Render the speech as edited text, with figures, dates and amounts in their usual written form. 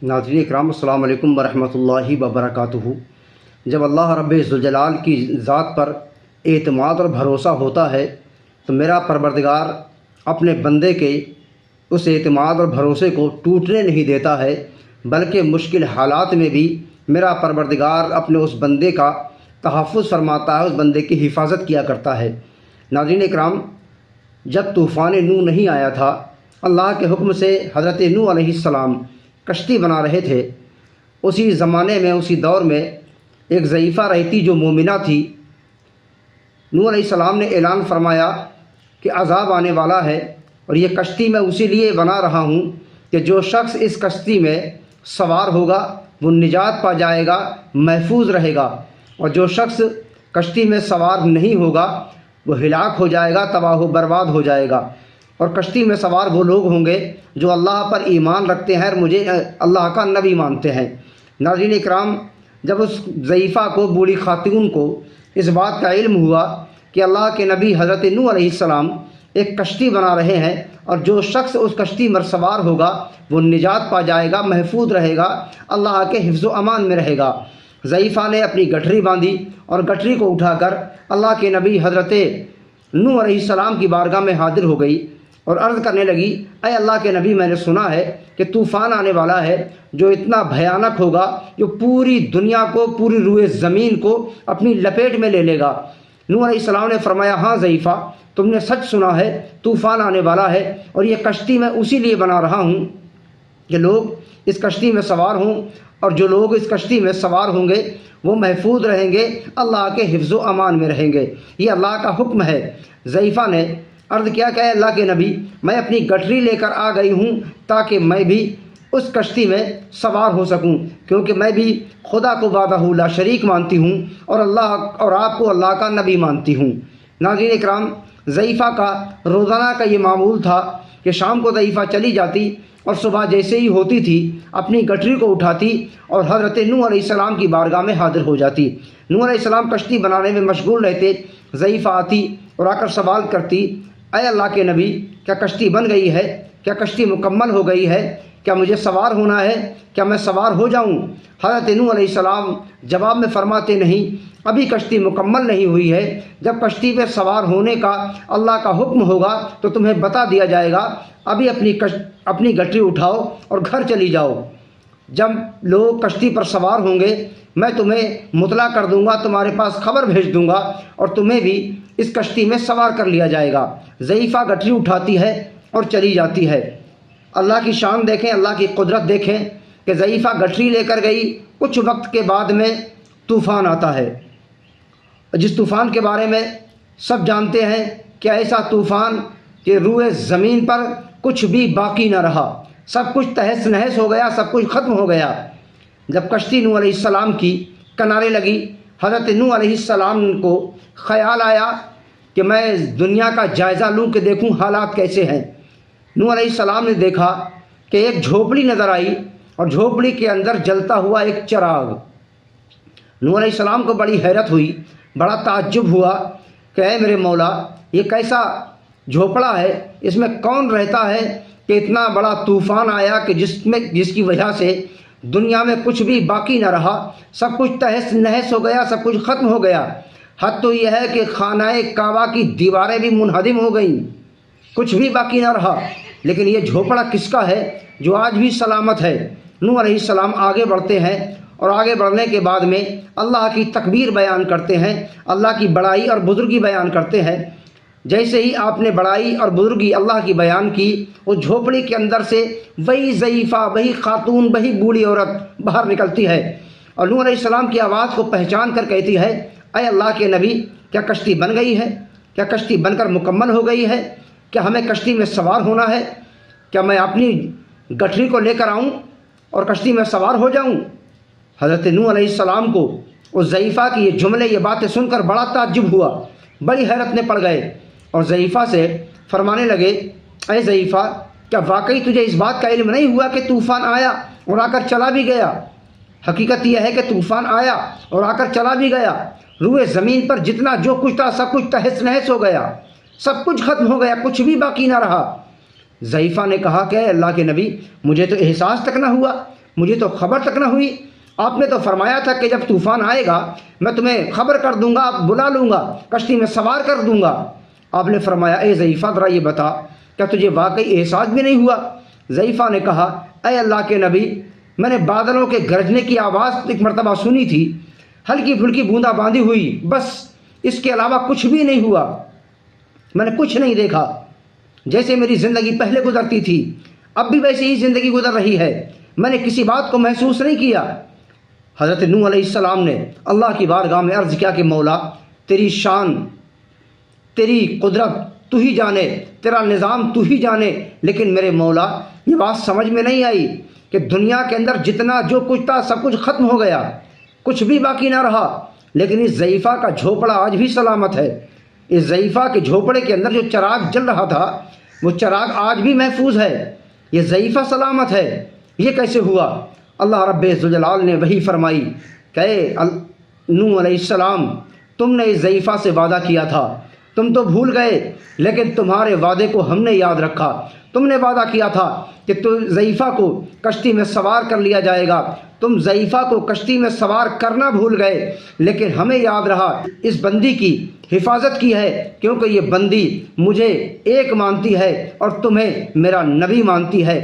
ناظرین اکرام، السلام علیکم ورحمۃ اللہ وبرکاتہ۔ جب اللہ رب ذوالجلال کی ذات پر اعتماد اور بھروسہ ہوتا ہے تو میرا پروردگار اپنے بندے کے اس اعتماد اور بھروسے کو ٹوٹنے نہیں دیتا ہے، بلکہ مشکل حالات میں بھی میرا پروردگار اپنے اس بندے کا تحفظ فرماتا ہے، اس بندے کی حفاظت کیا کرتا ہے۔ ناظرین اکرام، جب طوفان نوح نہیں آیا تھا، اللہ کے حکم سے حضرت نوح علیہ السلام کشتی بنا رہے تھے۔ اسی زمانے میں، اسی دور میں ایک ضعیفہ رہتی جو مومنہ تھی۔ نوح علیہ السلام نے اعلان فرمایا کہ عذاب آنے والا ہے، اور یہ کشتی میں اسی لیے بنا رہا ہوں کہ جو شخص اس کشتی میں سوار ہوگا وہ نجات پا جائے گا، محفوظ رہے گا، اور جو شخص کشتی میں سوار نہیں ہوگا وہ ہلاک ہو جائے گا، تباہ و برباد ہو جائے گا۔ اور کشتی میں سوار وہ لوگ ہوں گے جو اللہ پر ایمان رکھتے ہیں اور مجھے اللہ کا نبی مانتے ہیں۔ ناظرین اکرام، جب اس ضعیفہ کو، بوڑھی خاتون کو اس بات کا علم ہوا کہ اللہ کے نبی حضرت نوح علیہ السلام ایک کشتی بنا رہے ہیں، اور جو شخص اس کشتی میں سوار ہوگا وہ نجات پا جائے گا، محفوظ رہے گا، اللہ کے حفظ و امان میں رہے گا، ضعیفہ نے اپنی گٹھری باندھی اور گٹھری کو اٹھا کر اللہ کے نبی حضرت نوح علیہ السلام کی بارگاہ میں حاضر ہو گئی اور عرض کرنے لگی، اے اللہ کے نبی، میں نے سنا ہے کہ طوفان آنے والا ہے جو اتنا بھیانک ہوگا، جو پوری دنیا کو، پوری روئے زمین کو اپنی لپیٹ میں لے لے گا۔ نوح علیہ السلام نے فرمایا، ہاں ضعیفہ، تم نے سچ سنا ہے، طوفان آنے والا ہے، اور یہ کشتی میں اسی لیے بنا رہا ہوں کہ لوگ اس کشتی میں سوار ہوں، اور جو لوگ اس کشتی میں سوار ہوں گے وہ محفوظ رہیں گے، اللہ کے حفظ و امان میں رہیں گے، یہ اللہ کا حکم ہے۔ ضعیفہ نے عرض کیا کہ اے اللہ کے نبی، میں اپنی گٹھری لے کر آ گئی ہوں تاکہ میں بھی اس کشتی میں سوار ہو سکوں، کیونکہ میں بھی خدا کو وحدہ لا شریک مانتی ہوں اور آپ کو اللہ کا نبی مانتی ہوں۔ ناظرین اکرام، ضعیفہ کا روزانہ کا یہ معمول تھا کہ شام کو ضعیفہ چلی جاتی اور صبح جیسے ہی ہوتی تھی اپنی گٹھری کو اٹھاتی اور حضرت نوح علیہ السلام کی بارگاہ میں حاضر ہو جاتی۔ نوح علیہ السلام کشتی بنانے میں مشغول رہتے، ضعیفہ آتی اور آ کر سوال کرتی، اے اللہ کے نبی، کیا کشتی بن گئی ہے؟ کیا کشتی مکمل ہو گئی ہے؟ کیا مجھے سوار ہونا ہے؟ کیا میں سوار ہو جاؤں؟ حضرت نوح علیہ السلام جواب میں فرماتے، نہیں، ابھی کشتی مکمل نہیں ہوئی ہے، جب کشتی پہ سوار ہونے کا اللہ کا حکم ہوگا تو تمہیں بتا دیا جائے گا، ابھی اپنی گٹھری اٹھاؤ اور گھر چلی جاؤ۔ جب لوگ کشتی پر سوار ہوں گے میں تمہیں مطلع کر دوں گا، تمہارے پاس خبر بھیج دوں گا، اور تمہیں بھی اس کشتی میں سوار کر لیا جائے گا۔ ضعیفہ گٹھری اٹھاتی ہے اور چلی جاتی ہے۔ اللہ کی شان دیکھیں، اللہ کی قدرت دیکھیں کہ ضعیفہ گٹھری لے کر گئی، کچھ وقت کے بعد میں طوفان آتا ہے، جس طوفان کے بارے میں سب جانتے ہیں کہ ایسا طوفان کہ روئے زمین پر کچھ بھی باقی نہ رہا، سب کچھ تہس نہس ہو گیا، سب کچھ ختم ہو گیا۔ جب کشتی نوح علیہ السلام کی کنارے لگی، حضرت نوح علیہ السلام کو خیال آیا کہ میں دنیا کا جائزہ لوں کہ دیکھوں حالات کیسے ہیں۔ نوح علیہ السلام نے دیکھا کہ ایک جھوپڑی نظر آئی، اور جھوپڑی کے اندر جلتا ہوا ایک چراغ۔ نوح علیہ السلام کو بڑی حیرت ہوئی، بڑا تعجب ہوا کہ اے میرے مولا، یہ کیسا جھوپڑا ہے؟ اس میں کون رہتا ہے کہ اتنا بڑا طوفان آیا کہ جس کی وجہ سے دنیا میں کچھ بھی باقی نہ رہا، سب کچھ تہس نہس ہو گیا، سب کچھ ختم ہو گیا۔ حد تو یہ ہے کہ خانہ کعبہ کی دیواریں بھی منہدم ہو گئیں، کچھ بھی باقی نہ رہا، لیکن یہ جھوپڑا کس کا ہے جو آج بھی سلامت ہے؟ نوح علیہ السلام آگے بڑھتے ہیں، اور آگے بڑھنے کے بعد میں اللہ کی تکبیر بیان کرتے ہیں، اللہ کی بڑائی اور بزرگی بیان کرتے ہیں۔ جیسے ہی آپ نے بڑائی اور بزرگی اللہ کی بیان کی، اس جھوپڑی کے اندر سے وہی ضعیفہ، وہی خاتون، وہی بوڑھی عورت باہر نکلتی ہے، اور نوح علیہ السلام کی آواز کو پہچان کر کہتی ہے، اے اللہ کے نبی، کیا کشتی بن گئی ہے؟ کیا کشتی بن کر مکمل ہو گئی ہے؟ کیا ہمیں کشتی میں سوار ہونا ہے؟ کیا میں اپنی گٹھری کو لے کر آؤں اور کشتی میں سوار ہو جاؤں؟ حضرت نوح علیہ السلام کو اس ضعیفہ کی یہ جملے، یہ باتیں سن کر بڑا تعجب ہوا، بڑی حیرت میں پڑ گئے، اور ضعیفہ سے فرمانے لگے، اے ضعیفہ، کیا واقعی تجھے اس بات کا علم نہیں ہوا کہ طوفان آیا اور آ کر چلا بھی گیا؟ حقیقت یہ ہے کہ طوفان آیا اور آ کر چلا بھی گیا، روئے زمین پر جتنا جو کچھ تھا سب کچھ تہس نہس ہو گیا، سب کچھ ختم ہو گیا، کچھ بھی باقی نہ رہا۔ ضعیفہ نے کہا کہ اے اللہ کے نبی، مجھے تو احساس تک نہ ہوا، مجھے تو خبر تک نہ ہوئی، آپ نے تو فرمایا تھا کہ جب طوفان آئے گا میں تمہیں خبر کر دوں گا، بلا لوں گا، کشتی میں سوار کر دوں گا۔ آپ نے فرمایا اے ضعیفہ ذرا یہ بتا کیا تجھے واقعی احساس بھی نہیں ہوا؟ ضعیفہ نے کہا اے اللہ کے نبی، میں نے بادلوں کے گرجنے کی آواز ایک مرتبہ سنی تھی، ہلکی پھلکی بوندا باندی ہوئی، بس اس کے علاوہ کچھ بھی نہیں ہوا، میں نے کچھ نہیں دیکھا۔ جیسے میری زندگی پہلے گزرتی تھی اب بھی ویسے ہی زندگی گزر رہی ہے، میں نے کسی بات کو محسوس نہیں کیا۔ حضرت نوح علیہ السلام نے اللہ کی بارگاہ میں عرض کیا کہ مولا تیری شان، تیری قدرت تو ہی جانے، تیرا نظام تو ہی جانے، لیکن میرے مولا یہ بات سمجھ میں نہیں آئی کہ دنیا کے اندر جتنا جو کچھ تھا سب کچھ ختم ہو گیا، کچھ بھی باقی نہ رہا، لیکن اس ضعیفہ کا جھوپڑا آج بھی سلامت ہے۔ اس ضعیفہ کے جھوپڑے کے اندر جو چراغ جل رہا تھا وہ چراغ آج بھی محفوظ ہے، یہ ضعیفہ سلامت ہے۔ یہ کیسے ہوا؟ اللہ رب ذوالجلال نے وحی فرمائی کہ اے نوح علیہ السلام، تم نے اس ضعیفہ سے وعدہ کیا تھا، تم تو بھول گئے، لیکن تمہارے وعدے کو ہم نے یاد رکھا۔ تم نے وعدہ کیا تھا کہ ضعیفہ کو کشتی میں سوار کر لیا جائے گا، تم ضعیفہ کو کشتی میں سوار کرنا بھول گئے، لیکن ہمیں یاد رہا، اس بندی کی حفاظت کی ہے، کیونکہ یہ بندی مجھے ایک مانتی ہے اور تمہیں میرا نبی مانتی ہے۔